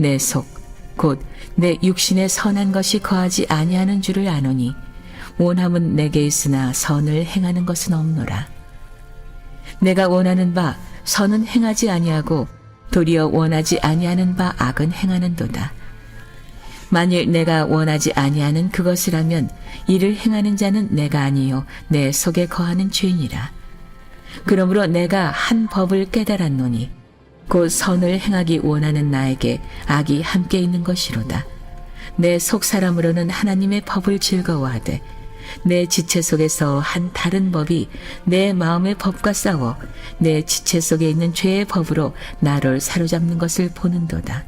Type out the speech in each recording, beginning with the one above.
내 속 곧 내 육신에 선한 것이 거하지 아니하는 줄을 아노니 원함은 내게 있으나 선을 행하는 것은 없노라. 내가 원하는 바 선은 행하지 아니하고 도리어 원하지 아니하는 바 악은 행하는도다. 만일 내가 원하지 아니하는 그것을 하면 이를 행하는 자는 내가 아니요 내 속에 거하는 죄니라. 그러므로 내가 한 법을 깨달았노니 곧 선을 행하기 원하는 나에게 악이 함께 있는 것이로다. 내 속 사람으로는 하나님의 법을 즐거워하되 내 지체 속에서 한 다른 법이 내 마음의 법과 싸워 내 지체 속에 있는 죄의 법으로 나를 사로잡는 것을 보는도다.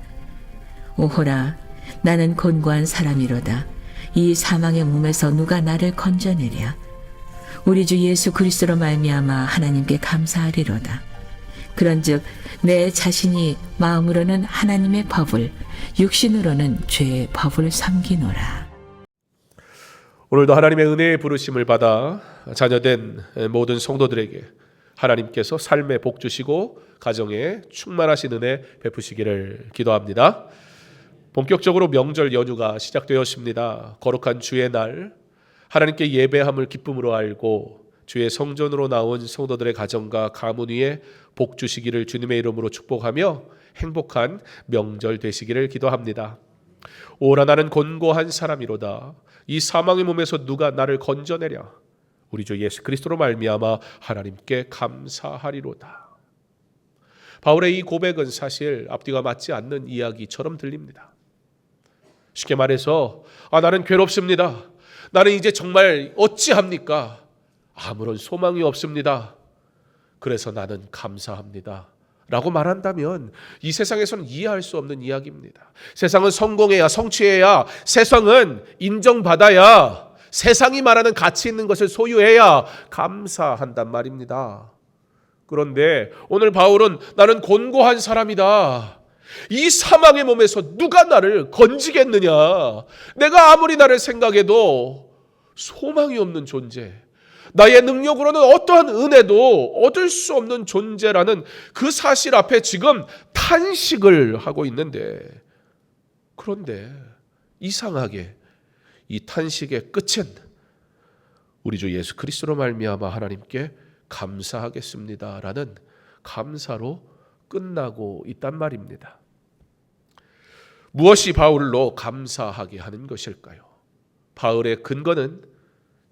오호라, 나는 곤고한 사람이로다. 이 사망의 몸에서 누가 나를 건져내랴. 우리 주 예수 그리스도로 말미암아 하나님께 감사하리로다. 그런즉 내 자신이 마음으로는 하나님의 법을, 육신으로는 죄의 법을 섬기노라. 오늘도 하나님의 은혜의 부르심을 받아 자녀된 모든 성도들에게 하나님께서 삶의 복 주시고 가정에 충만하신 은혜 베푸시기를 기도합니다. 본격적으로 명절 연휴가 시작되었습니다. 거룩한 주의 날, 하나님께 예배함을 기쁨으로 알고 주의 성전으로 나온 성도들의 가정과 가문 위에 복 주시기를 주님의 이름으로 축복하며 행복한 명절 되시기를 기도합니다. 오라, 나는 곤고한 사람이로다. 이 사망의 몸에서 누가 나를 건져내랴. 우리 주 예수 그리스도로 말미암아 하나님께 감사하리로다. 바울의 이 고백은 사실 앞뒤가 맞지 않는 이야기처럼 들립니다. 쉽게 말해서 나는 괴롭습니다. 나는 이제 정말 어찌합니까? 아무런 소망이 없습니다. 그래서 나는 감사합니다 라고 말한다면 이 세상에서는 이해할 수 없는 이야기입니다. 세상은 성공해야, 성취해야, 세상은 인정받아야, 세상이 말하는 가치 있는 것을 소유해야 감사한단 말입니다. 그런데 오늘 바울은 나는 곤고한 사람이다. 이 사망의 몸에서 누가 나를 건지겠느냐. 내가 아무리 나를 생각해도 소망이 없는 존재, 나의 능력으로는 어떠한 은혜도 얻을 수 없는 존재라는 그 사실 앞에 지금 탄식을 하고 있는데, 그런데 이상하게 이 탄식의 끝은 우리 주 예수 그리스도로 말미암아 하나님께 감사하겠습니다라는 감사로 끝나고 있단 말입니다. 무엇이 바울로 감사하게 하는 것일까요? 바울의 근거는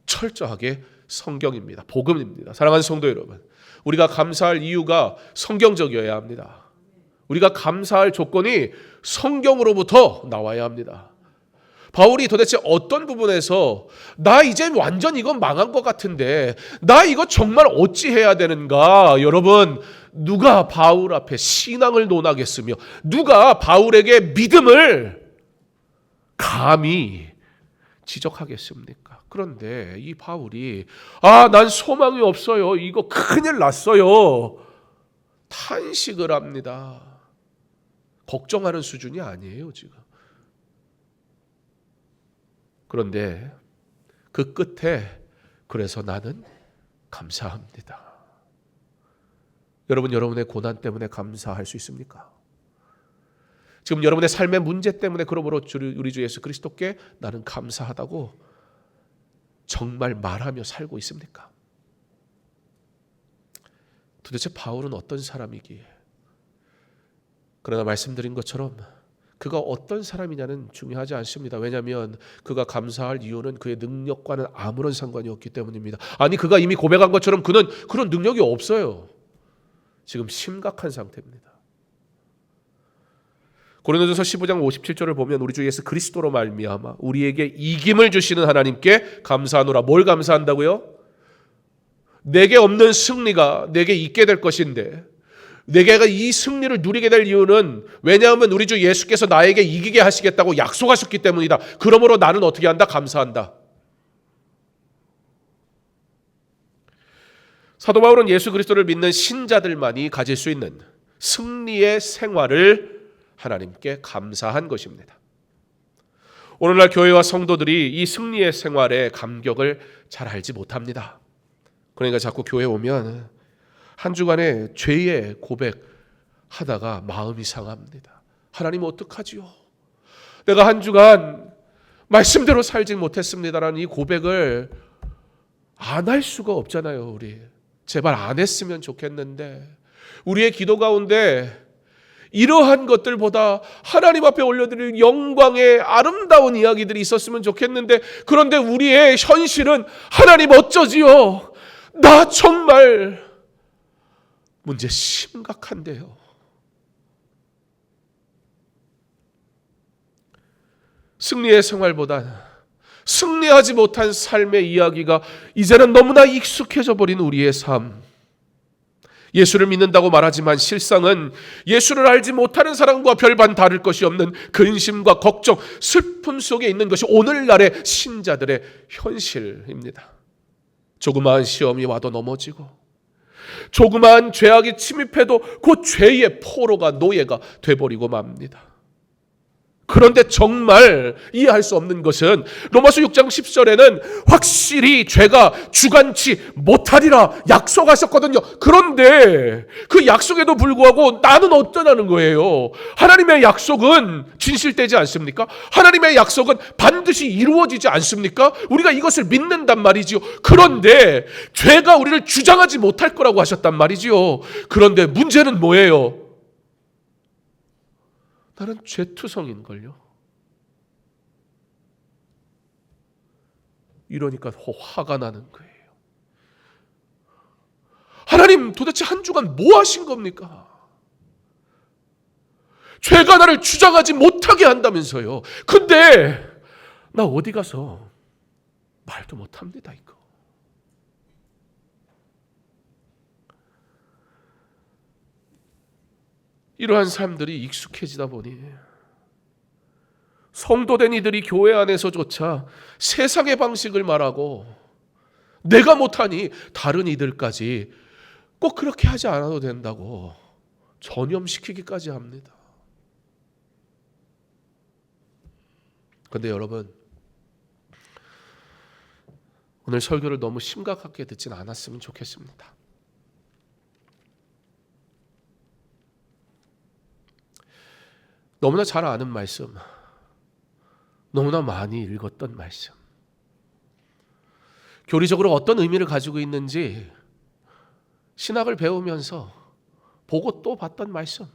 철저하게 성경입니다. 복음입니다. 사랑하는 성도 여러분, 우리가 감사할 이유가 성경적이어야 합니다. 우리가 감사할 조건이 성경으로부터 나와야 합니다. 바울이 도대체 어떤 부분에서 나 이제 완전 이건 망한 것 같은데 나 이거 정말 어찌해야 되는가? 여러분, 누가 바울 앞에 신앙을 논하겠으며 누가 바울에게 믿음을 감히 지적하겠습니까? 그런데 이 바울이 난 소망이 없어요. 이거 큰일 났어요. 탄식을 합니다. 걱정하는 수준이 아니에요, 지금. 그런데 그 끝에 그래서 나는 감사합니다. 여러분, 여러분의 고난 때문에 감사할 수 있습니까? 지금 여러분의 삶의 문제 때문에 그러므로 우리 주 예수 그리스도께 나는 감사하다고 정말 말하며 살고 있습니까? 도대체 바울은 어떤 사람이기에? 그러나 말씀드린 것처럼 그가 어떤 사람이냐는 중요하지 않습니다. 왜냐하면 그가 감사할 이유는 그의 능력과는 아무런 상관이 없기 때문입니다. 아니, 그가 이미 고백한 것처럼 그는 그런 능력이 없어요. 지금 심각한 상태입니다. 고린도전서 15장 57절을 보면 우리 주 예수 그리스도로 말미암아 우리에게 이김을 주시는 하나님께 감사하노라. 뭘 감사한다고요? 내게 없는 승리가 내게 있게 될 것인데, 내가 이 승리를 누리게 될 이유는 왜냐하면 우리 주 예수께서 나에게 이기게 하시겠다고 약속하셨기 때문이다. 그러므로 나는 어떻게 한다? 감사한다. 사도 바울은 예수 그리스도를 믿는 신자들만이 가질 수 있는 승리의 생활을 하나님께 감사한 것입니다. 오늘날 교회와 성도들이 이 승리의 생활의 감격을 잘 알지 못합니다. 그러니까 자꾸 교회 오면 한 주간에 죄의 고백하다가 마음이 상합니다. 하나님 어떡하지요? 내가 한 주간 말씀대로 살지 못했습니다라는 이 고백을 안 할 수가 없잖아요. 우리 제발 안 했으면 좋겠는데, 우리의 기도 가운데 이러한 것들보다 하나님 앞에 올려드릴 영광의 아름다운 이야기들이 있었으면 좋겠는데, 그런데 우리의 현실은 하나님 어쩌지요? 나 정말 문제 심각한데요. 승리의 생활보다 승리하지 못한 삶의 이야기가 이제는 너무나 익숙해져 버린 우리의 삶. 예수를 믿는다고 말하지만 실상은 예수를 알지 못하는 사람과 별반 다를 것이 없는 근심과 걱정, 슬픔 속에 있는 것이 오늘날의 신자들의 현실입니다. 조그마한 시험이 와도 넘어지고, 조그마한 죄악이 침입해도 그 죄의 포로가, 노예가 돼버리고 맙니다. 그런데 정말 이해할 수 없는 것은 로마서 6장 10절에는 확실히 죄가 주관치 못하리라 약속하셨거든요. 그런데 그 약속에도 불구하고 나는 어쩌냐는 거예요. 하나님의 약속은 진실되지 않습니까? 하나님의 약속은 반드시 이루어지지 않습니까? 우리가 이것을 믿는단 말이지요. 그런데 죄가 우리를 주장하지 못할 거라고 하셨단 말이지요. 그런데 문제는 뭐예요? 나는 죄투성인걸요. 이러니까 화가 나는 거예요. 하나님 도대체 한 주간 뭐 하신 겁니까? 죄가 나를 주장하지 못하게 한다면서요. 근데 나 어디 가서 말도 못합니다 이거. 이러한 사람들이 익숙해지다 보니 성도된 이들이 교회 안에서조차 세상의 방식을 말하고, 내가 못하니 다른 이들까지 꼭 그렇게 하지 않아도 된다고 전염시키기까지 합니다. 그런데 여러분, 오늘 설교를 너무 심각하게 듣진 않았으면 좋겠습니다. 너무나 잘 아는 말씀, 너무나 많이 읽었던 말씀, 교리적으로 어떤 의미를 가지고 있는지 신학을 배우면서 보고 또 봤던 말씀,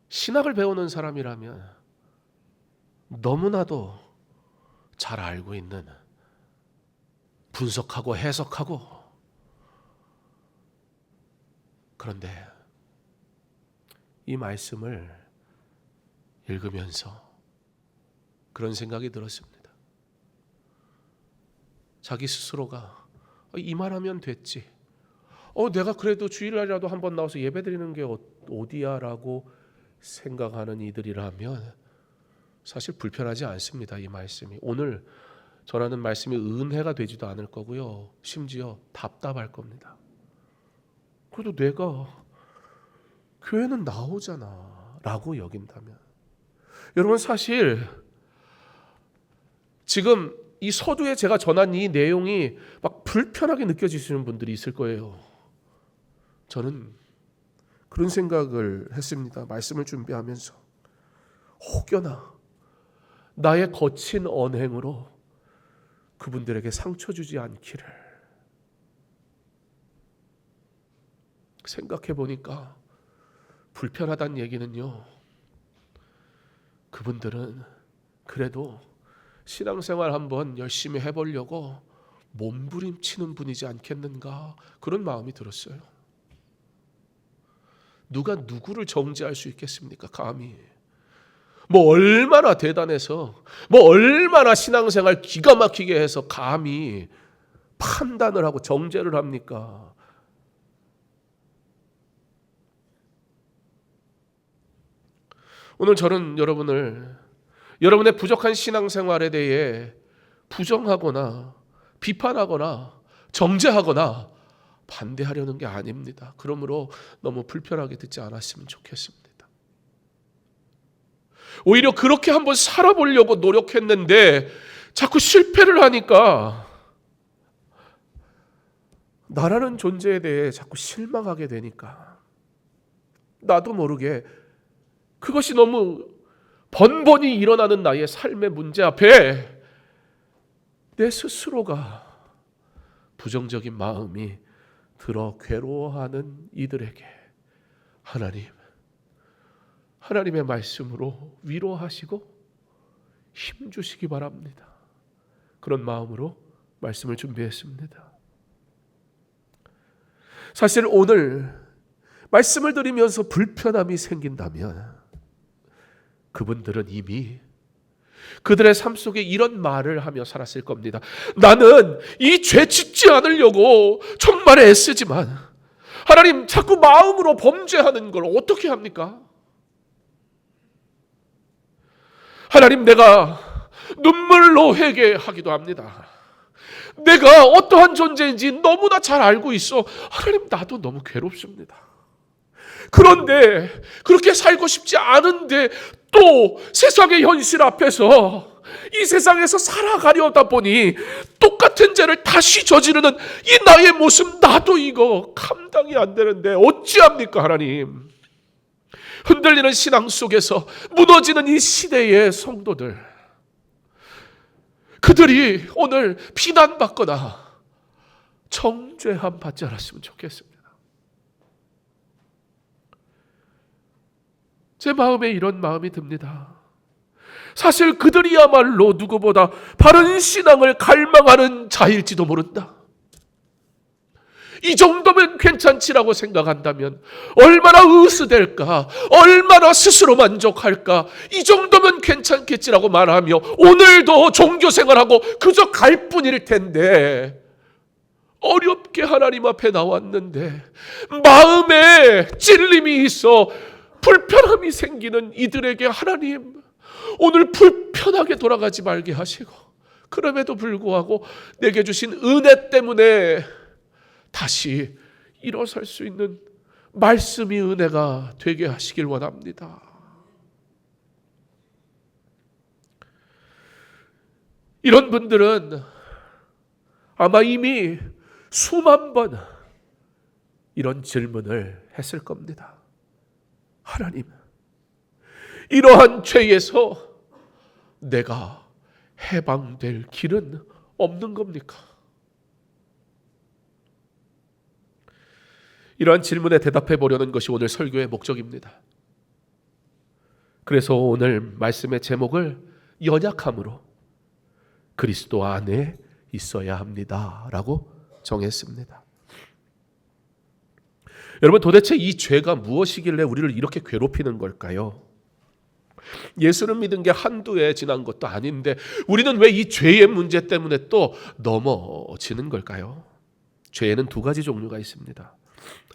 신학을 배우는 사람이라면 너무나도 잘 알고 있는, 분석하고 해석하고, 그런데 이 말씀을 읽으면서 그런 생각이 들었습니다. 자기 스스로가 이 말하면 됐지, 내가 그래도 주일날이라도 한번 나와서 예배드리는 게 어디야 라고 생각하는 이들이라면 사실 불편하지 않습니다. 이 말씀이 오늘 전하는 말씀이 은혜가 되지도 않을 거고요, 심지어 답답할 겁니다. 그래도 내가 교회는 나오잖아 라고 여긴다면, 여러분 사실 지금 이 서두에 제가 전한 이 내용이 막 불편하게 느껴지시는 분들이 있을 거예요. 저는 그런 생각을 했습니다. 말씀을 준비하면서 혹여나 나의 거친 언행으로 그분들에게 상처 주지 않기를 생각해 보니까, 불편하다는 얘기는요, 그분들은 그래도 신앙생활 한번 열심히 해보려고 몸부림치는 분이지 않겠는가, 그런 마음이 들었어요. 누가 누구를 정죄할 수 있겠습니까? 감히 뭐 얼마나 대단해서, 뭐 얼마나 신앙생활 기가 막히게 해서 감히 판단을 하고 정죄를 합니까? 오늘 저는 여러분의 부족한 신앙생활에 대해 부정하거나 비판하거나 정죄하거나 반대하려는 게 아닙니다. 그러므로 너무 불편하게 듣지 않았으면 좋겠습니다. 오히려 그렇게 한번 살아보려고 노력했는데 자꾸 실패를 하니까 나라는 존재에 대해 자꾸 실망하게 되니까 나도 모르게 그것이 너무 번번이 일어나는 나의 삶의 문제 앞에 내 스스로가 부정적인 마음이 들어 괴로워하는 이들에게 하나님의 말씀으로 위로하시고 힘주시기 바랍니다. 그런 마음으로 말씀을 준비했습니다. 사실 오늘 말씀을 드리면서 불편함이 생긴다면 그분들은 이미 그들의 삶 속에 이런 말을 하며 살았을 겁니다. 나는 이 죄 짓지 않으려고 정말 애쓰지만 하나님 자꾸 마음으로 범죄하는 걸 어떻게 합니까? 하나님, 내가 눈물로 회개하기도 합니다. 내가 어떠한 존재인지 너무나 잘 알고 있어. 하나님, 나도 너무 괴롭습니다. 그런데 그렇게 살고 싶지 않은데 또 세상의 현실 앞에서 이 세상에서 살아가려다 보니 똑같은 죄를 다시 저지르는 이 나의 모습, 나도 이거 감당이 안 되는데 어찌합니까 하나님? 흔들리는 신앙 속에서 무너지는 이 시대의 성도들, 그들이 오늘 비난받거나 정죄함 받지 않았으면 좋겠습니다. 제 마음에 이런 마음이 듭니다. 사실 그들이야말로 누구보다 바른 신앙을 갈망하는 자일지도 모른다. 이 정도면 괜찮지라고 생각한다면 얼마나 으스댈까, 얼마나 스스로 만족할까, 이 정도면 괜찮겠지라고 말하며 오늘도 종교생활하고 그저 갈 뿐일 텐데 어렵게 하나님 앞에 나왔는데 마음에 찔림이 있어 불편함이 생기는 이들에게 하나님, 오늘 불편하게 돌아가지 말게 하시고 그럼에도 불구하고 내게 주신 은혜 때문에 다시 일어설 수 있는 말씀이 은혜가 되게 하시길 원합니다. 이런 분들은 아마 이미 수만 번 이런 질문을 했을 겁니다. 하나님, 이러한 죄에서 내가 해방될 길은 없는 겁니까? 이러한 질문에 대답해 보려는 것이 오늘 설교의 목적입니다. 그래서 오늘 말씀의 제목을 연약함으로 그리스도 안에 있어야 합니다 라고 정했습니다. 여러분, 도대체 이 죄가 무엇이길래 우리를 이렇게 괴롭히는 걸까요? 예수를 믿은 게 한두 해 지난 것도 아닌데 우리는 왜 이 죄의 문제 때문에 또 넘어지는 걸까요? 죄에는 두 가지 종류가 있습니다.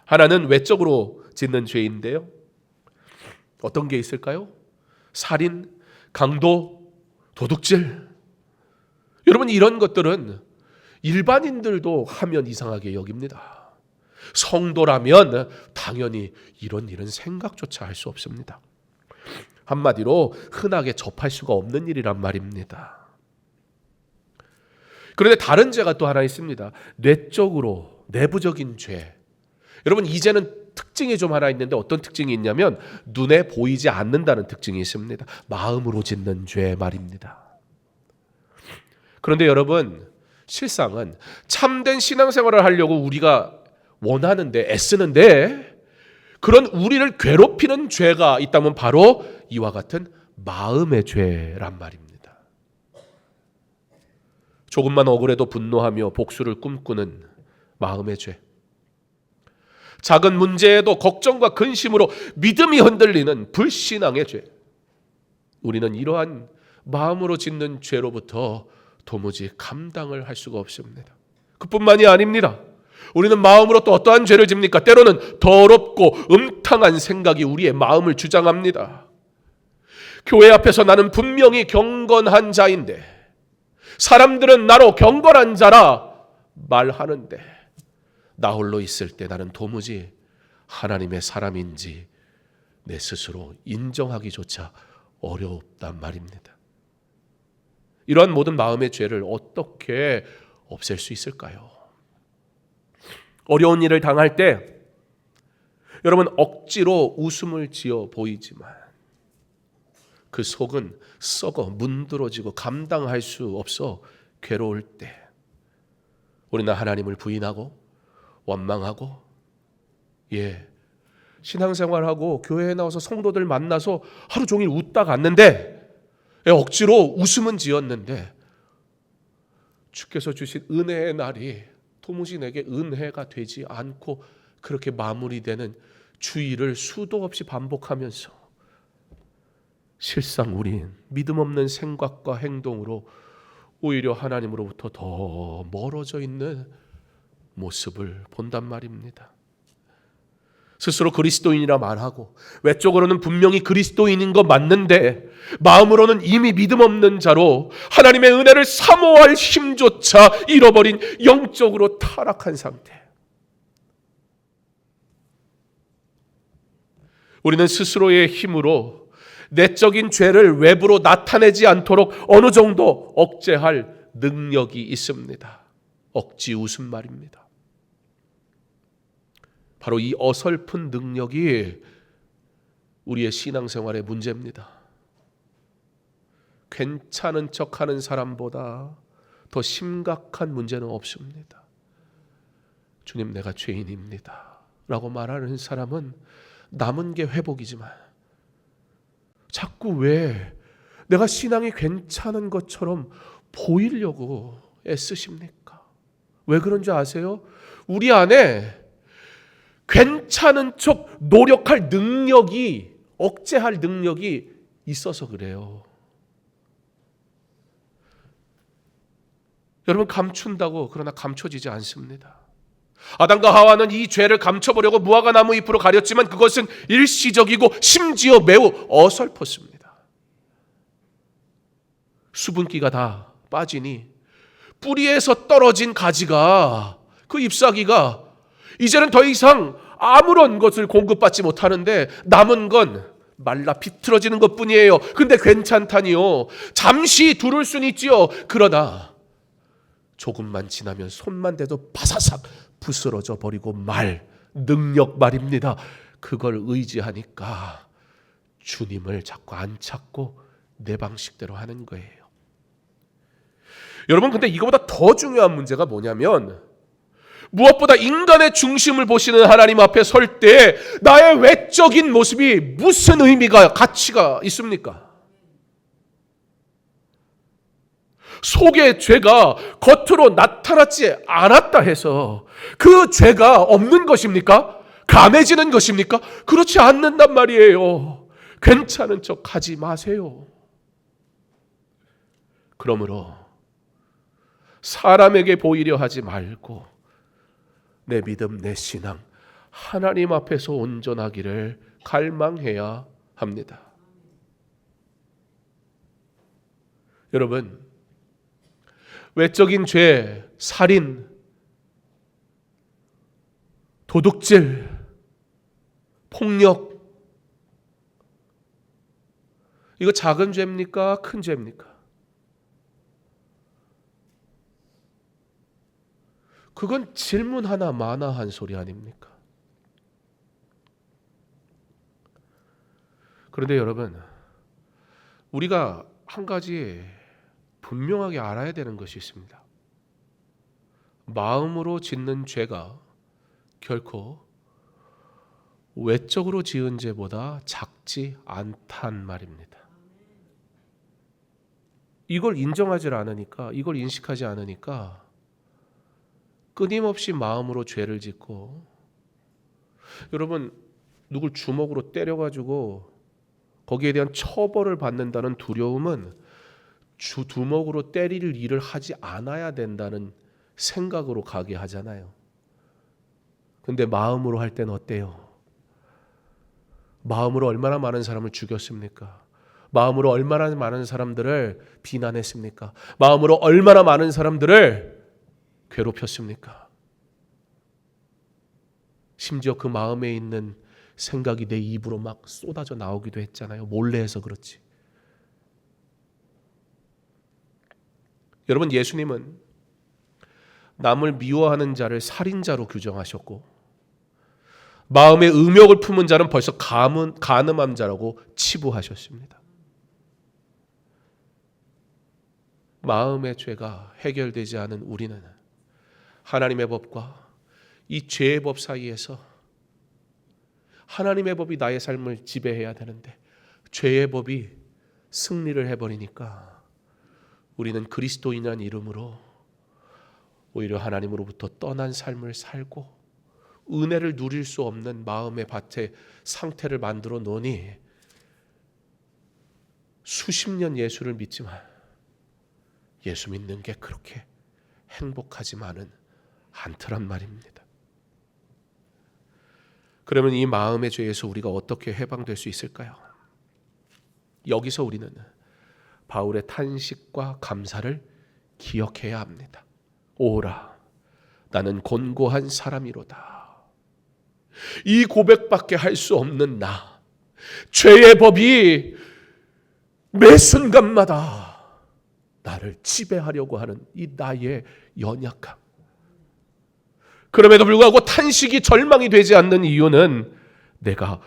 하나는 외적으로 짓는 죄인데요. 어떤 게 있을까요? 살인, 강도, 도둑질. 여러분, 이런 것들은 일반인들도 하면 이상하게 여깁니다. 성도라면 당연히 이런 일은 생각조차 할 수 없습니다. 한마디로 흔하게 접할 수가 없는 일이란 말입니다. 그런데 다른 죄가 또 하나 있습니다. 뇌적으로, 내부적인 죄. 여러분, 이 죄는 특징이 좀 하나 있는데 어떤 특징이 있냐면 눈에 보이지 않는다는 특징이 있습니다. 마음으로 짓는 죄 말입니다. 그런데 여러분, 실상은 참된 신앙생활을 하려고 우리가 원하는데 애쓰는데 그런 우리를 괴롭히는 죄가 있다면 바로 이와 같은 마음의 죄란 말입니다. 조금만 억울해도 분노하며 복수를 꿈꾸는 마음의 죄. 작은 문제에도 걱정과 근심으로 믿음이 흔들리는 불신앙의 죄. 우리는 이러한 마음으로 짓는 죄로부터 도무지 감당을 할 수가 없습니다. 그뿐만이 아닙니다. 우리는 마음으로 또 어떠한 죄를 집니까? 때로는 더럽고 음탕한 생각이 우리의 마음을 주장합니다. 교회 앞에서 나는 분명히 경건한 자인데 사람들은 나로 경건한 자라 말하는데 나 홀로 있을 때 나는 도무지 하나님의 사람인지 내 스스로 인정하기조차 어렵단 말입니다. 이러한 모든 마음의 죄를 어떻게 없앨 수 있을까요? 어려운 일을 당할 때 여러분, 억지로 웃음을 지어 보이지만 그 속은 썩어 문드러지고 감당할 수 없어 괴로울 때 우리는 하나님을 부인하고 원망하고 신앙생활하고 교회에 나와서 성도들 만나서 하루 종일 웃다 갔는데 억지로 웃음은 지었는데 주께서 주신 은혜의 날이 도무지 내게 은혜가 되지 않고 그렇게 마무리되는 주일을 수도 없이 반복하면서 실상 우린 믿음 없는 생각과 행동으로 오히려 하나님으로부터 더 멀어져 있는 모습을 본단 말입니다. 스스로 그리스도인이라 말하고 외적으로는 분명히 그리스도인인 것 맞는데 마음으로는 이미 믿음 없는 자로 하나님의 은혜를 사모할 힘조차 잃어버린 영적으로 타락한 상태. 우리는 스스로의 힘으로 내적인 죄를 외부로 나타내지 않도록 어느 정도 억제할 능력이 있습니다. 억지 웃음 말입니다. 바로 이 어설픈 능력이 우리의 신앙생활의 문제입니다. 괜찮은 척하는 사람보다 더 심각한 문제는 없습니다. 주님, 내가 죄인입니다 라고 말하는 사람은 남은 게 회복이지만 자꾸 왜 내가 신앙이 괜찮은 것처럼 보이려고 애쓰십니까? 왜 그런지 아세요? 우리 안에 괜찮은 척 노력할 능력이, 억제할 능력이 있어서 그래요. 여러분, 감춘다고 그러나 감춰지지 않습니다. 아담과 하와는 이 죄를 감춰보려고 무화과 나무 잎으로 가렸지만 그것은 일시적이고 심지어 매우 어설펐습니다. 수분기가 다 빠지니 뿌리에서 떨어진 가지가, 그 잎사귀가 이제는 더 이상 아무런 것을 공급받지 못하는데 남은 건 말라 비틀어지는 것뿐이에요. 근데 괜찮다니요. 잠시 두를 수는 있지요. 그러나 조금만 지나면 손만 대도 바사삭 부스러져 버리고 말, 능력 말입니다. 그걸 의지하니까 주님을 자꾸 안 찾고 내 방식대로 하는 거예요. 여러분, 근데 이거보다 더 중요한 문제가 뭐냐면 무엇보다 인간의 중심을 보시는 하나님 앞에 설 때 나의 외적인 모습이 무슨 의미가, 가치가 있습니까? 속의 죄가 겉으로 나타나지 않았다 해서 그 죄가 없는 것입니까? 감해지는 것입니까? 그렇지 않는단 말이에요. 괜찮은 척 하지 마세요. 그러므로 사람에게 보이려 하지 말고 내 믿음, 내 신앙 하나님 앞에서 온전하기를 갈망해야 합니다. 여러분, 외적인 죄, 살인, 도둑질, 폭력, 이거 작은 죄입니까? 큰 죄입니까? 그건 질문 하나 마나한 소리 아닙니까? 그런데 여러분, 우리가 한 가지 분명하게 알아야 되는 것이 있습니다. 마음으로 짓는 죄가 결코 외적으로 지은 죄보다 작지 않단 말입니다. 이걸 인정하지 않으니까, 이걸 인식하지 않으니까 끊임없이 마음으로 죄를 짓고, 여러분, 누굴 주먹으로 때려가지고 거기에 대한 처벌을 받는다는 두려움은 주먹으로 때릴 일을 하지 않아야 된다는 생각으로 가게 하잖아요. 근데 마음으로 할 때는 어때요? 마음으로 얼마나 많은 사람을 죽였습니까? 마음으로 얼마나 많은 사람들을 비난했습니까? 마음으로 얼마나 많은 사람들을 괴롭혔습니까? 심지어 그 마음에 있는 생각이 내 입으로 막 쏟아져 나오기도 했잖아요. 몰래 해서 그렇지. 여러분, 예수님은 남을 미워하는 자를 살인자로 규정하셨고 마음의 음욕을 품은 자는 벌써 간음한 자라고 치부하셨습니다. 마음의 죄가 해결되지 않은 우리는 하나님의 법과 이 죄의 법 사이에서 하나님의 법이 나의 삶을 지배해야 되는데 죄의 법이 승리를 해버리니까 우리는 그리스도인이라는 이름으로 오히려 하나님으로부터 떠난 삶을 살고 은혜를 누릴 수 없는 마음의 밭에 상태를 만들어 놓으니 수십 년 예수를 믿지만 예수 믿는 게 그렇게 행복하지만은 않더란 말입니다. 그러면 이 마음의 죄에서 우리가 어떻게 해방될 수 있을까요? 여기서 우리는 바울의 탄식과 감사를 기억해야 합니다. 오라, 나는 곤고한 사람이로다. 이 고백밖에 할 수 없는 나, 죄의 법이 매 순간마다 나를 지배하려고 하는 이 나의 연약함. 그럼에도 불구하고 탄식이 절망이 되지 않는 이유는 내가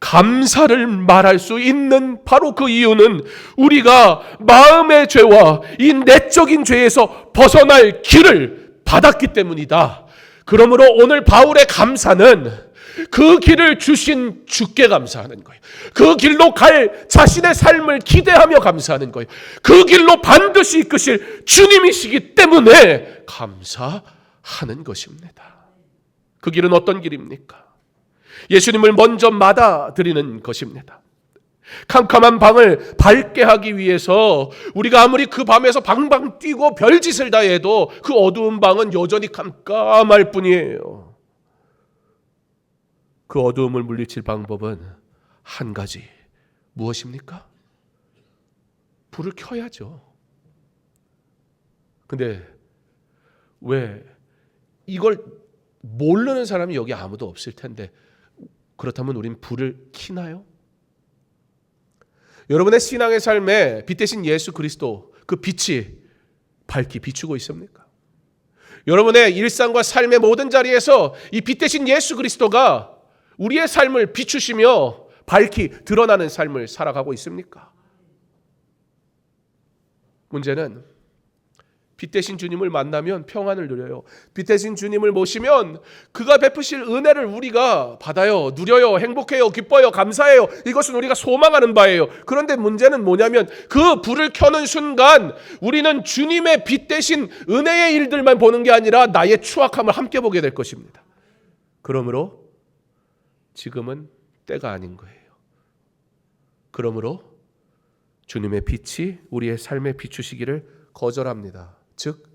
감사를 말할 수 있는 바로 그 이유는 우리가 마음의 죄와 이 내적인 죄에서 벗어날 길을 받았기 때문이다. 그러므로 오늘 바울의 감사는 그 길을 주신 주께 감사하는 거예요. 그 길로 갈 자신의 삶을 기대하며 감사하는 거예요. 그 길로 반드시 이끄실 주님이시기 때문에 감사하는 것입니다. 그 길은 어떤 길입니까? 예수님을 먼저 받아들이는 것입니다. 캄캄한 방을 밝게 하기 위해서 우리가 아무리 그 밤에서 방방 뛰고 별짓을 다 해도 그 어두운 방은 여전히 깜깜할 뿐이에요. 그 어두움을 물리칠 방법은 한 가지. 무엇입니까? 불을 켜야죠. 근데 왜 이걸 모르는 사람이 여기 아무도 없을 텐데 그렇다면 우린 불을 켜나요? 여러분의 신앙의 삶에 빛 대신 예수 그리스도 그 빛이 밝히 비추고 있습니까? 여러분의 일상과 삶의 모든 자리에서 이 빛 대신 예수 그리스도가 우리의 삶을 비추시며 밝히 드러나는 삶을 살아가고 있습니까? 문제는 빛 대신 주님을 만나면 평안을 누려요. 빛 대신 주님을 모시면 그가 베푸실 은혜를 우리가 받아요. 누려요. 행복해요. 기뻐요. 감사해요. 이것은 우리가 소망하는 바예요. 그런데 문제는 뭐냐면 그 불을 켜는 순간 우리는 주님의 빛 대신 은혜의 일들만 보는 게 아니라 나의 추악함을 함께 보게 될 것입니다. 그러므로 지금은 때가 아닌 거예요. 그러므로 주님의 빛이 우리의 삶에 비추시기를 거절합니다. 즉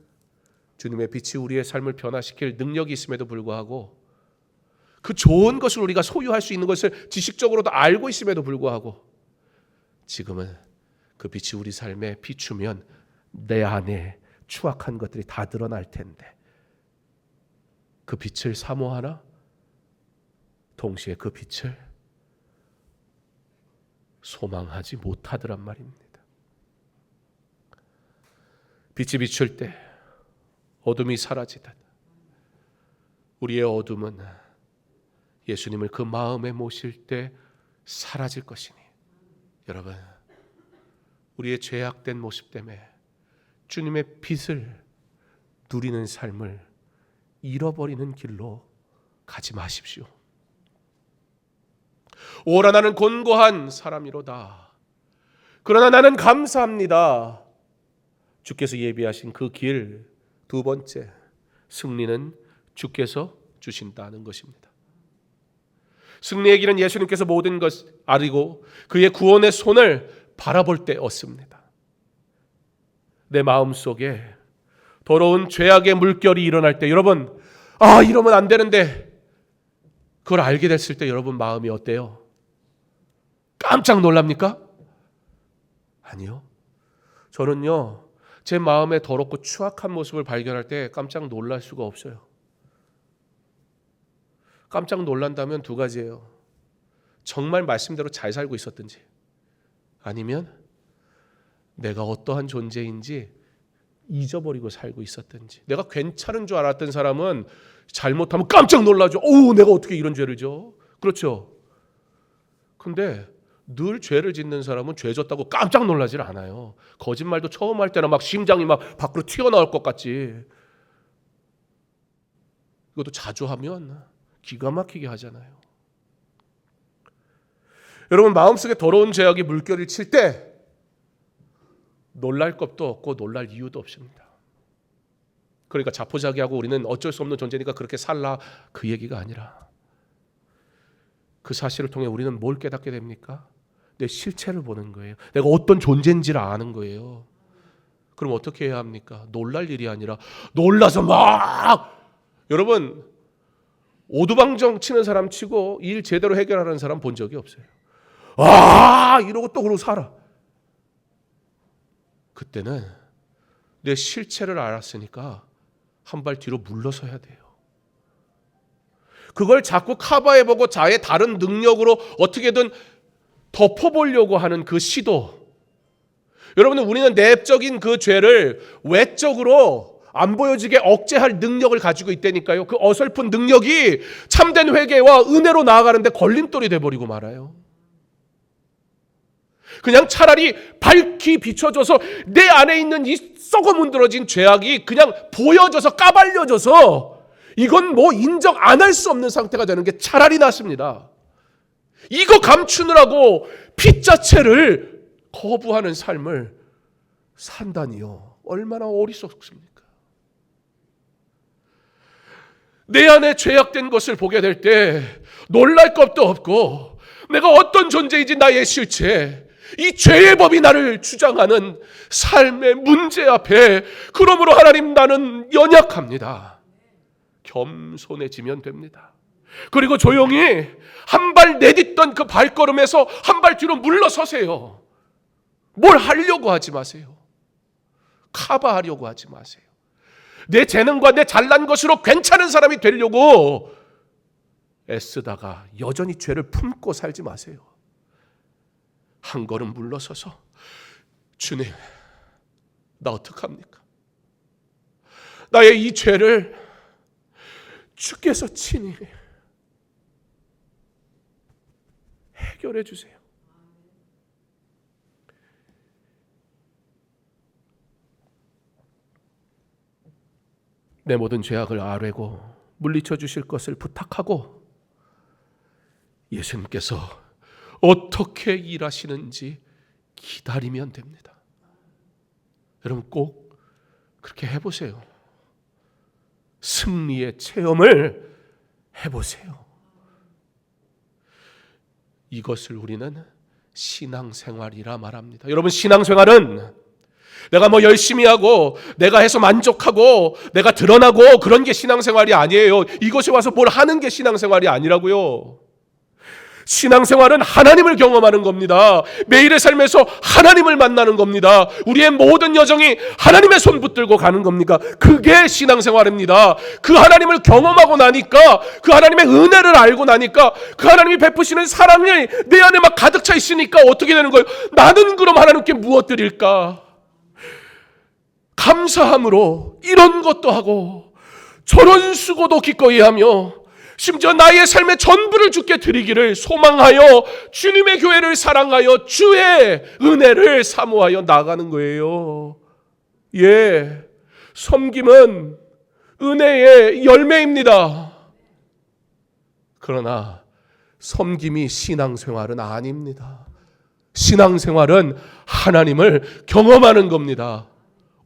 주님의 빛이 우리의 삶을 변화시킬 능력이 있음에도 불구하고 그 좋은 것을 우리가 소유할 수 있는 것을 지식적으로도 알고 있음에도 불구하고 지금은 그 빛이 우리 삶에 비추면 내 안에 추악한 것들이 다 드러날 텐데 그 빛을 사모하나? 동시에 그 빛을 소망하지 못하더란 말입니다. 빛이 비출 때 어둠이 사라지듯 우리의 어둠은 예수님을 그 마음에 모실 때 사라질 것이니 여러분 우리의 죄악된 모습 때문에 주님의 빛을 누리는 삶을 잃어버리는 길로 가지 마십시오. 오라 나는 곤고한 사람이로다. 그러나 나는 감사합니다. 주께서 예비하신 그 길 두 번째 승리는 주께서 주신다는 것입니다. 승리의 길은 예수님께서 모든 것 알고 그의 구원의 손을 바라볼 때 얻습니다. 내 마음속에 더러운 죄악의 물결이 일어날 때 여러분 이러면 안 되는데 그걸 알게 됐을 때 여러분 마음이 어때요? 깜짝 놀랍니까? 아니요. 저는요. 제 마음의 더럽고 추악한 모습을 발견할 때 깜짝 놀랄 수가 없어요. 깜짝 놀란다면 두 가지예요. 정말 말씀대로 잘 살고 있었든지 아니면 내가 어떠한 존재인지 잊어버리고 살고 있었던지. 내가 괜찮은 줄 알았던 사람은 잘못하면 깜짝 놀라죠. 오, 내가 어떻게 이런 죄를 져? 그렇죠. 근데 늘 죄를 짓는 사람은 죄 졌다고 깜짝 놀라질 않아요. 거짓말도 처음 할 때는 막 심장이 막 밖으로 튀어나올 것 같지. 이것도 자주 하면 기가 막히게 하잖아요. 여러분, 마음속에 더러운 죄악이 물결을 칠 때 놀랄 것도 없고 놀랄 이유도 없습니다. 그러니까 자포자기하고 우리는 어쩔 수 없는 존재니까 그렇게 살라, 그 얘기가 아니라 그 사실을 통해 우리는 뭘 깨닫게 됩니까? 내 실체를 보는 거예요. 내가 어떤 존재인지를 아는 거예요. 그럼 어떻게 해야 합니까? 놀랄 일이 아니라 놀라서 막, 여러분, 오두방정 치는 사람 치고 일 제대로 해결하는 사람 본 적이 없어요. 이러고 또 그러고 살아. 그때는 내 실체를 알았으니까 한 발 뒤로 물러서야 돼요. 그걸 자꾸 커버해보고 자의 다른 능력으로 어떻게든 덮어보려고 하는 그 시도. 여러분, 우리는 내적인 그 죄를 외적으로 안 보여지게 억제할 능력을 가지고 있다니까요. 그 어설픈 능력이 참된 회개와 은혜로 나아가는데 걸림돌이 돼버리고 말아요. 그냥 차라리 밝히 비춰져서 내 안에 있는 이 썩어 문드러진 죄악이 그냥 보여져서 까발려져서 이건 뭐 인정 안 할 수 없는 상태가 되는 게 차라리 낫습니다. 이거 감추느라고 피 자체를 거부하는 삶을 산다니요. 얼마나 어리석습니까? 내 안에 죄악된 것을 보게 될 때 놀랄 것도 없고 내가 어떤 존재인지 나의 실체, 이 죄의 법이 나를 주장하는 삶의 문제 앞에 그러므로 하나님, 나는 연약합니다. 겸손해지면 됩니다. 그리고 조용히 한 발 내딛던 그 발걸음에서 한 발 뒤로 물러서세요. 뭘 하려고 하지 마세요. 커버하려고 하지 마세요. 내 재능과 내 잘난 것으로 괜찮은 사람이 되려고 애쓰다가 여전히 죄를 품고 살지 마세요. 한 걸음 물러서서 주님, 나 어떡합니까? 나의 이 죄를 주께서 친히 해결해 주세요. 내 모든 죄악을 아뢰고 물리쳐 주실 것을 부탁하고 예수님께서 어떻게 일하시는지 기다리면 됩니다. 여러분, 꼭 그렇게 해보세요. 승리의 체험을 해보세요. 이것을 우리는 신앙생활이라 말합니다. 여러분, 신앙생활은 내가 뭐 열심히 하고 내가 해서 만족하고 내가 드러나고 그런 게 신앙생활이 아니에요. 이곳에 와서 뭘 하는 게 신앙생활이 아니라고요. 신앙생활은 하나님을 경험하는 겁니다. 매일의 삶에서 하나님을 만나는 겁니다. 우리의 모든 여정이 하나님의 손 붙들고 가는 겁니까? 그게 신앙생활입니다. 그 하나님을 경험하고 나니까, 그 하나님의 은혜를 알고 나니까, 그 하나님이 베푸시는 사랑이 내 안에 막 가득 차 있으니까 어떻게 되는 거예요? 나는 그럼 하나님께 무엇 드릴까? 감사함으로 이런 것도 하고 저런 수고도 기꺼이 하며 심지어 나의 삶의 전부를 주께 드리기를 소망하여 주님의 교회를 사랑하여 주의 은혜를 사모하여 나가는 거예요. 예, 섬김은 은혜의 열매입니다. 그러나 섬김이 신앙생활은 아닙니다. 신앙생활은 하나님을 경험하는 겁니다.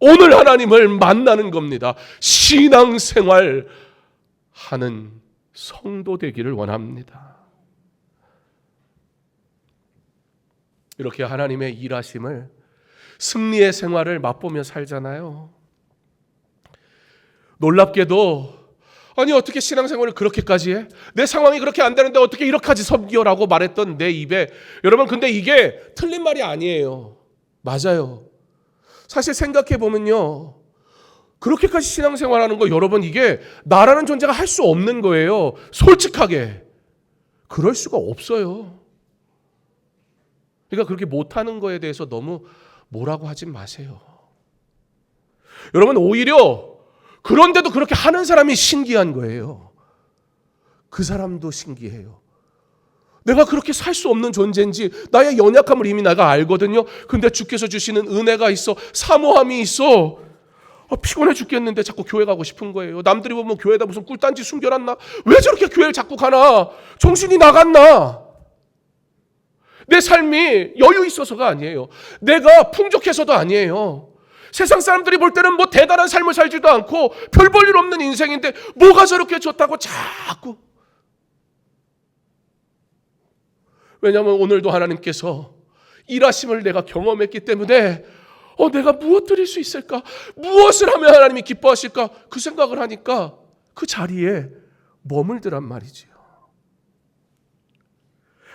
오늘 하나님을 만나는 겁니다. 신앙생활 하는 성도 되기를 원합니다. 이렇게 하나님의 일하심을, 승리의 생활을 맛보며 살잖아요. 놀랍게도 아니 어떻게 신앙생활을 그렇게까지 해? 내 상황이 그렇게 안 되는데 어떻게 이렇게까지 섬기라고 말했던 내 입에, 여러분 근데 이게 틀린 말이 아니에요. 맞아요. 사실 생각해 보면요, 그렇게까지 신앙생활하는 거 여러분 이게 나라는 존재가 할 수 없는 거예요. 솔직하게 그럴 수가 없어요. 그러니까 그렇게 못하는 거에 대해서 너무 뭐라고 하지 마세요. 여러분, 오히려 그런데도 그렇게 하는 사람이 신기한 거예요. 그 사람도 신기해요. 내가 그렇게 살 수 없는 존재인지 나의 연약함을 이미 내가 알거든요. 근데 주께서 주시는 은혜가 있어, 사모함이 있어. 피곤해 죽겠는데 자꾸 교회 가고 싶은 거예요. 남들이 보면 교회에다 무슨 꿀단지 숨겨놨나? 왜 저렇게 교회를 자꾸 가나? 정신이 나갔나? 내 삶이 여유 있어서가 아니에요. 내가 풍족해서도 아니에요. 세상 사람들이 볼 때는 뭐 대단한 삶을 살지도 않고 별 볼 일 없는 인생인데 뭐가 저렇게 좋다고 자꾸. 왜냐하면 오늘도 하나님께서 일하심을 내가 경험했기 때문에 내가 무엇 드릴 수 있을까? 무엇을 하면 하나님이 기뻐하실까? 그 생각을 하니까 그 자리에 머물더란 말이지요.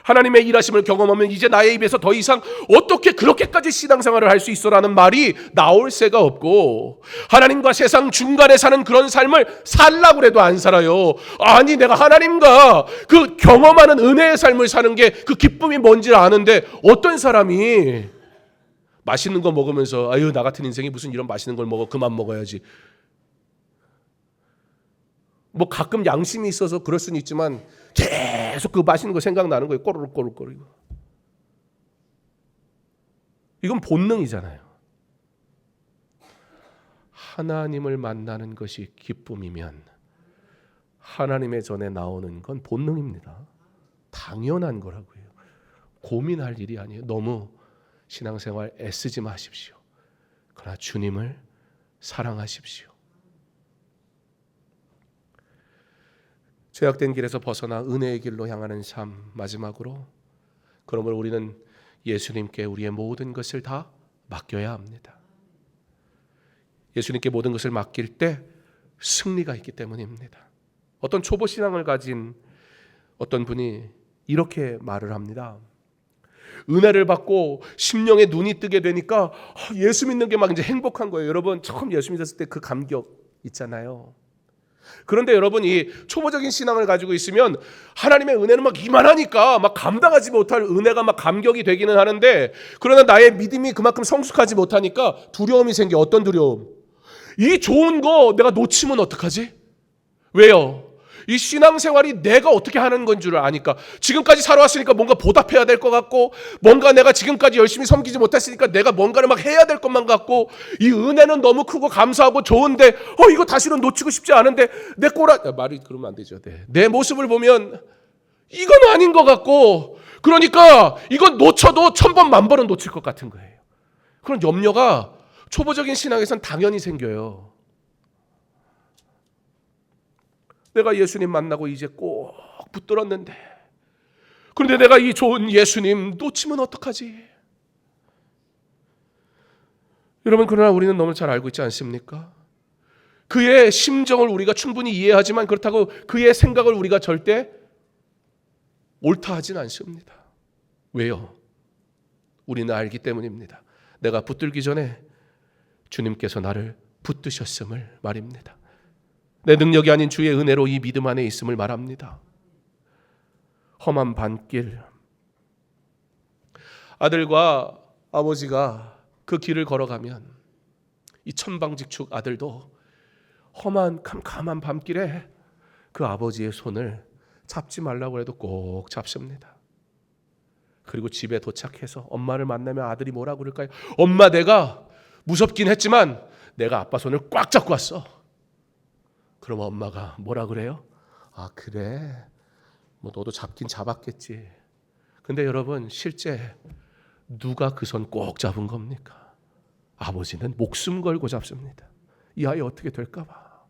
하나님의 일하심을 경험하면 이제 나의 입에서 더 이상 어떻게 그렇게까지 신앙생활을 할 수 있어라는 말이 나올 새가 없고, 하나님과 세상 중간에 사는 그런 삶을 살라고 해도 안 살아요. 아니, 내가 하나님과 그 경험하는 은혜의 삶을 사는 게 그 기쁨이 뭔지 아는데, 어떤 사람이 맛있는 거 먹으면서 아유, 나 같은 인생이 무슨 이런 맛있는 걸 먹어, 그만 먹어야지. 뭐 가끔 양심이 있어서 그럴 수는 있지만 계속 그 맛있는 거 생각나는 거예요. 꼬르륵. 이건 본능이잖아요. 하나님을 만나는 것이 기쁨이면 하나님의 전에 나오는 건 본능입니다. 당연한 거라고요. 고민할 일이 아니에요. 너무 신앙생활 애쓰지 마십시오. 그러나 주님을 사랑하십시오. 죄악된 길에서 벗어나 은혜의 길로 향하는 삶, 마지막으로, 그러므로 우리는 예수님께 우리의 모든 것을 다 맡겨야 합니다. 예수님께 모든 것을 맡길 때 승리가 있기 때문입니다. 어떤 초보 신앙을 가진 어떤 분이 이렇게 말을 합니다. 은혜를 받고 심령에 눈이 뜨게 되니까 예수 믿는 게 막 이제 행복한 거예요. 여러분, 처음 예수 믿었을 때 그 감격 있잖아요. 그런데 여러분, 이 초보적인 신앙을 가지고 있으면 하나님의 은혜는 막 이만하니까 막 감당하지 못할 은혜가 막 감격이 되기는 하는데, 그러나 나의 믿음이 그만큼 성숙하지 못하니까 두려움이 생겨. 어떤 두려움? 이 좋은 거 내가 놓치면 어떡하지? 왜요? 이 신앙생활이 내가 어떻게 하는 건 줄 아니까, 지금까지 살아왔으니까 뭔가 보답해야 될 것 같고, 뭔가 내가 지금까지 열심히 섬기지 못했으니까 내가 뭔가를 막 해야 될 것만 같고, 이 은혜는 너무 크고 감사하고 좋은데 이거 다시는 놓치고 싶지 않은데 내 말이 그러면 안 되죠. 내 모습을 보면 이건 아닌 것 같고, 그러니까 이건 놓쳐도 1000번 10,000번은 놓칠 것 같은 거예요. 그런 염려가 초보적인 신앙에선 당연히 생겨요. 내가 예수님 만나고 이제 꼭 붙들었는데, 그런데 내가 이 좋은 예수님 놓치면 어떡하지? 여러분, 그러나 우리는 너무 잘 알고 있지 않습니까? 그의 심정을 우리가 충분히 이해하지만 그렇다고 그의 생각을 우리가 절대 옳다 하진 않습니다. 왜요? 우리는 알기 때문입니다. 내가 붙들기 전에 주님께서 나를 붙드셨음을 말입니다. 내 능력이 아닌 주의 은혜로 이 믿음 안에 있음을 말합니다. 험한 반길, 아들과 아버지가 그 길을 걸어가면 이 천방직축 아들도 험한 캄캄한 밤길에 그 아버지의 손을 잡지 말라고 해도 꼭 잡습니다. 그리고 집에 도착해서 엄마를 만나면 아들이 뭐라고 그럴까요? 엄마, 내가 무섭긴 했지만 내가 아빠 손을 꽉 잡고 왔어. 그럼 엄마가 뭐라 그래요? 아, 그래, 뭐 너도 잡긴 잡았겠지. 근데 여러분, 실제 누가 그 손 꼭 잡은 겁니까? 아버지는 목숨 걸고 잡습니다. 이 아이 어떻게 될까 봐.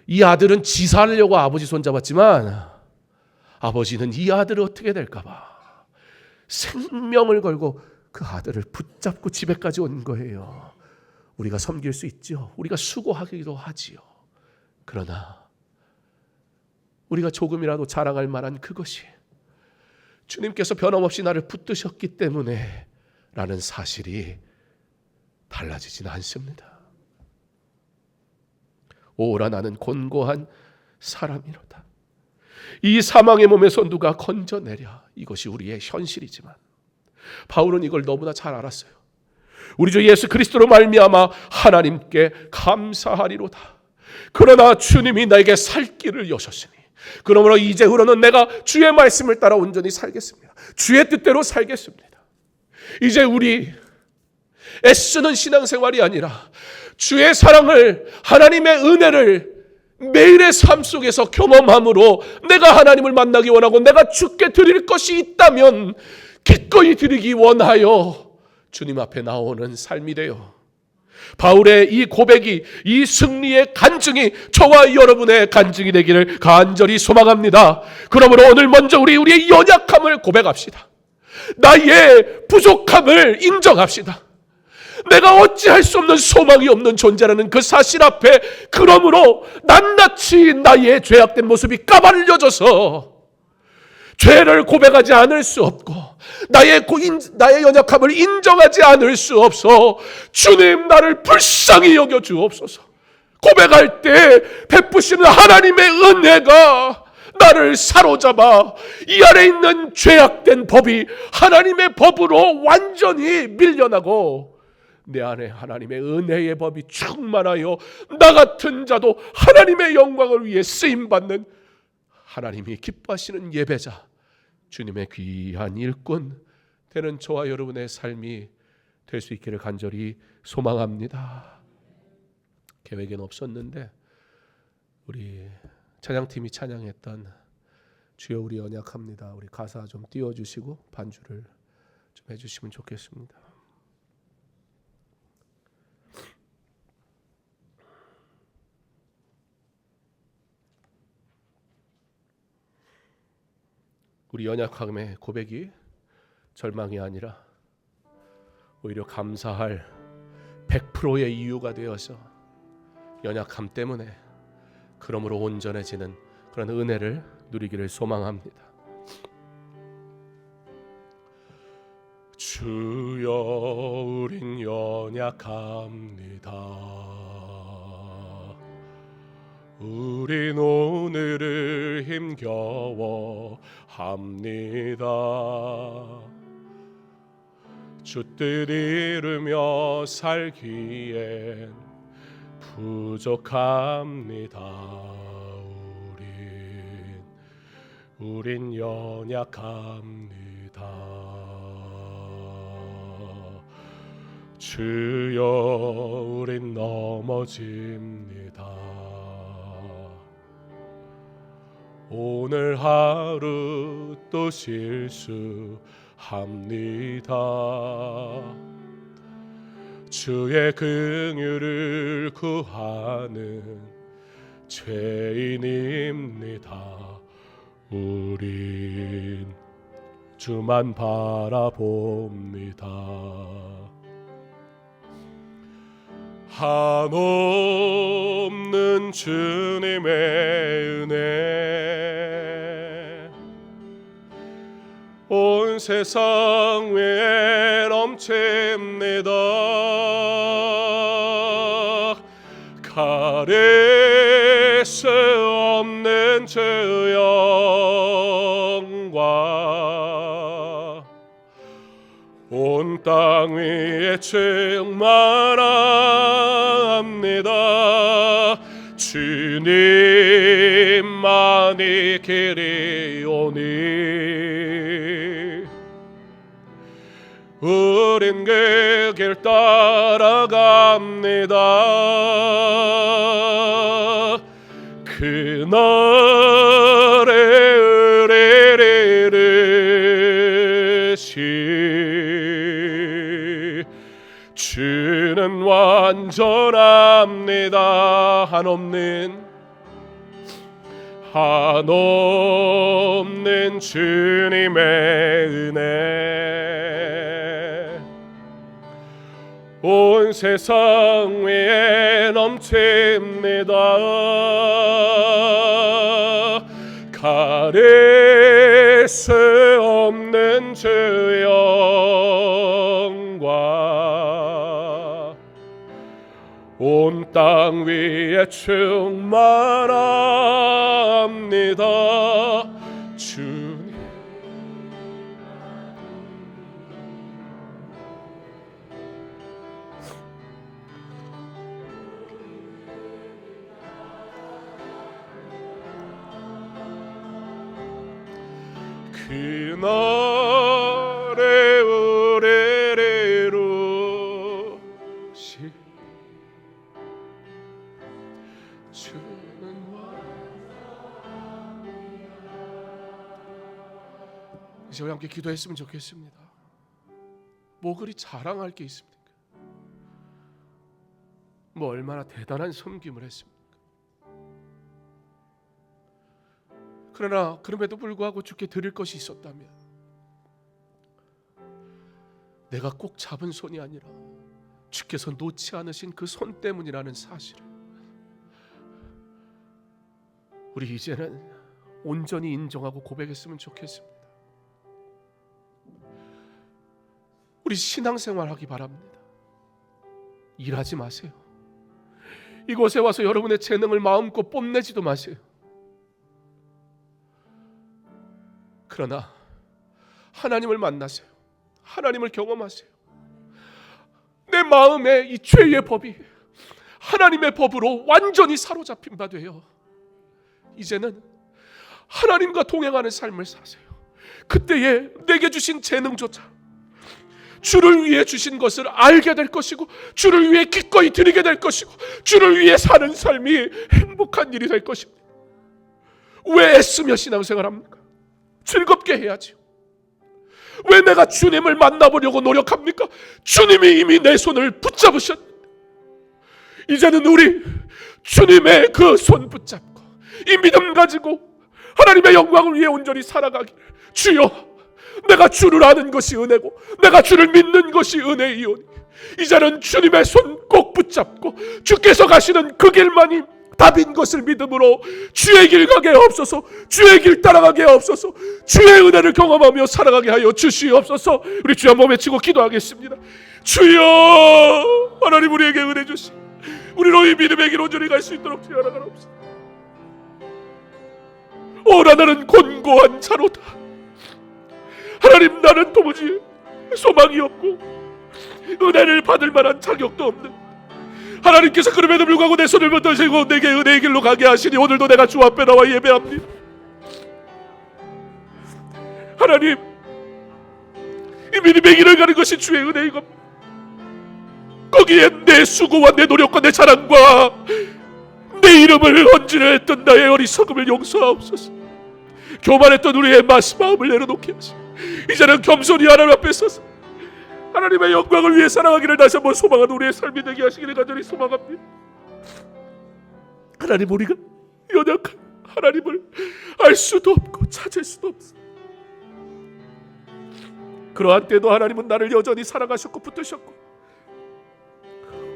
이 아들은 지 살려고 아버지 손 잡았지만 아버지는 이 아들이 어떻게 될까 봐 생명을 걸고 그 아들을 붙잡고 집에까지 온 거예요. 우리가 섬길 수 있죠. 우리가 수고하기도 하지요. 그러나 우리가 조금이라도 자랑할 만한 그것이 주님께서 변함없이 나를 붙드셨기 때문에 라는 사실이 달라지지는 않습니다. 오라, 나는 곤고한 사람이로다. 이 사망의 몸에서 누가 건져내랴. 이것이 우리의 현실이지만 바울은 이걸 너무나 잘 알았어요. 우리 주 예수 그리스도로 말미암아 하나님께 감사하리로다. 그러나 주님이 나에게 살 길을 여셨으니 그러므로 이제후로는 내가 주의 말씀을 따라 온전히 살겠습니다. 주의 뜻대로 살겠습니다. 이제 우리 애쓰는 신앙생활이 아니라 주의 사랑을, 하나님의 은혜를 매일의 삶 속에서 경험함으로 내가 하나님을 만나기 원하고 내가 주께 드릴 것이 있다면 기꺼이 드리기 원하여 주님 앞에 나오는 삶이 되어 바울의 이 고백이, 이 승리의 간증이 저와 여러분의 간증이 되기를 간절히 소망합니다. 그러므로 오늘 먼저 우리의 연약함을 고백합시다. 나의 부족함을 인정합시다. 내가 어찌할 수 없는 소망이 없는 존재라는 그 사실 앞에 그러므로 낱낱이 나의 죄악된 모습이 까발려져서 죄를 고백하지 않을 수 없고 나의 연약함을 인정하지 않을 수 없어 주님 나를 불쌍히 여겨 주옵소서. 고백할 때 베푸시는 하나님의 은혜가 나를 사로잡아 이 안에 있는 죄악된 법이 하나님의 법으로 완전히 밀려나고 내 안에 하나님의 은혜의 법이 충만하여 나 같은 자도 하나님의 영광을 위해 쓰임받는 하나님이 기뻐하시는 예배자, 주님의 귀한 일꾼 되는 저와 여러분의 삶이 될 수 있기를 간절히 소망합니다. 계획엔 없었는데 우리 찬양팀이 찬양했던 주여 우리 연약합니다, 우리 가사 좀 띄워주시고 반주를 좀 해주시면 좋겠습니다. 우리 연약함의 고백이 절망이 아니라 오히려 감사할 100%의 이유가 되어서 연약함 때문에 그러므로 온전해지는 그런 은혜를 누리기를 소망합니다. 주여 우린 연약합니다. 우린 오늘을 힘겨워 합니다. 주 뜻 이루며 살기엔 부족합니다. 우린 연약합니다. 주여 우린 넘어집니다. 오늘 하루 또 실수합니다. 주의 긍휼을 구하는 죄인입니다. 우린 주만 바라봅니다. 한없는 주님의 은혜 온 세상 위에 넘칩니다. 가릴 수 없는 주 영광 온 땅 위에 충만합니다. 주님만이 길이오니 우린 그 길 따라갑니다. 그날의 의리를 주는 완전합니다. 한없는 주님의 은혜 온 세상 위에 넘칩니다. 가릴 수 없는 주 영광 온 땅 위에 충만합니다. 주님 그날의 은혜로 주는 이제 우리 함께 기도했으면 좋겠습니다. 뭐 그리 자랑할 게 있습니까? 뭐 얼마나 대단한 섬김을 했습니까? 그러나 그럼에도 불구하고 주께 드릴 것이 있었다면 내가 꼭 잡은 손이 아니라 주께서 놓지 않으신 그 손 때문이라는 사실을 우리 이제는 온전히 인정하고 고백했으면 좋겠습니다. 우리 신앙생활 하기 바랍니다. 일하지 마세요. 이곳에 와서 여러분의 재능을 마음껏 뽐내지도 마세요. 그러나 하나님을 만나세요. 하나님을 경험하세요. 내 마음에 이 죄의 법이 하나님의 법으로 완전히 사로잡힌 바 되어 이제는 하나님과 동행하는 삶을 사세요. 그때에 내게 주신 재능조차 주를 위해 주신 것을 알게 될 것이고, 주를 위해 기꺼이 드리게 될 것이고, 주를 위해 사는 삶이 행복한 일이 될 것입니다. 왜 애쓰며 신앙생활합니까? 즐겁게 해야지요. 왜 내가 주님을 만나보려고 노력합니까? 주님이 이미 내 손을 붙잡으셨는데 이제는 우리 주님의 그 손 붙잡고 이 믿음 가지고 하나님의 영광을 위해 온전히 살아가기를, 주여 내가 주를 아는 것이 은혜고 내가 주를 믿는 것이 은혜이오니 이제는 주님의 손 꼭 붙잡고 주께서 가시는 그 길만이 답인 것을 믿음으로 주의 길 가게 하옵소서. 주의 길 따라가게 하옵소서. 주의 은혜를 경험하며 살아가게 하여 주시옵소서. 우리 주 한번 외치고 기도하겠습니다. 주여, 하나님 우리에게 은혜 주시, 우리로 이 믿음의 길 온전히 갈 수 있도록 주여 나가옵소서. 오라 나는 곤고한 자로다. 하나님, 나는 도무지 소망이 없고 은혜를 받을 만한 자격도 없는, 하나님께서 그럼에도 불구하고 내 손을 붙드시고 내게 은혜의 길로 가게 하시니 오늘도 내가 주 앞에 나와 예배합니다. 하나님, 이 믿음의 길을 가는 것이 주의 은혜인 겁니다. 거기에 내 수고와 내 노력과 내 자랑과 내 이름을 얹으려 했던 나의 어리석음을 용서하옵소서. 교만했던 우리의 마음을 내려놓게 하시고 이제는 겸손히 하나님 앞에 서서 하나님의 영광을 위해 살아가기를 다시 한번 소망하는 우리의 삶이 되게 하시기를 간절히 소망합니다. 하나님, 우리가 연약한 하나님을 알 수도 없고 찾을 수도 없습니다. 그러한 때도 하나님은 나를 여전히 사랑하셨고 붙드셨고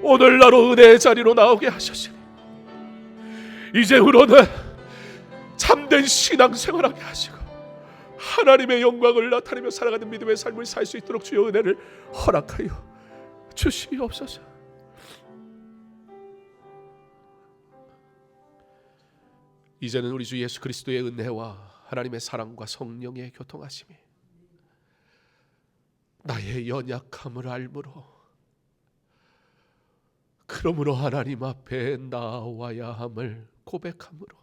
오늘날로 은혜의 자리로 나오게 하셨으니 이제후로는 참된 신앙생활하게 하시고 하나님의 영광을 나타내며 살아가는 믿음의 삶을 살 수 있도록 주의 은혜를 허락하여 주시옵소서. 이제는 우리 주 예수 그리스도의 은혜와 하나님의 사랑과 성령의 교통하심이 나의 연약함을 알므로, 그러므로 하나님 앞에 나와야 함을 고백함으로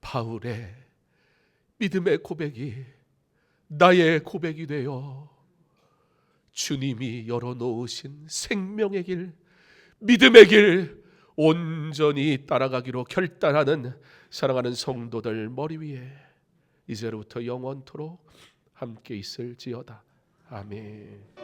바울의 믿음의 고백이 나의 고백이 되어 주님이 열어놓으신 생명의 길, 믿음의 길 온전히 따라가기로 결단하는 사랑하는 성도들 머리 위에 이제로부터 영원토록 함께 있을지어다. 아멘.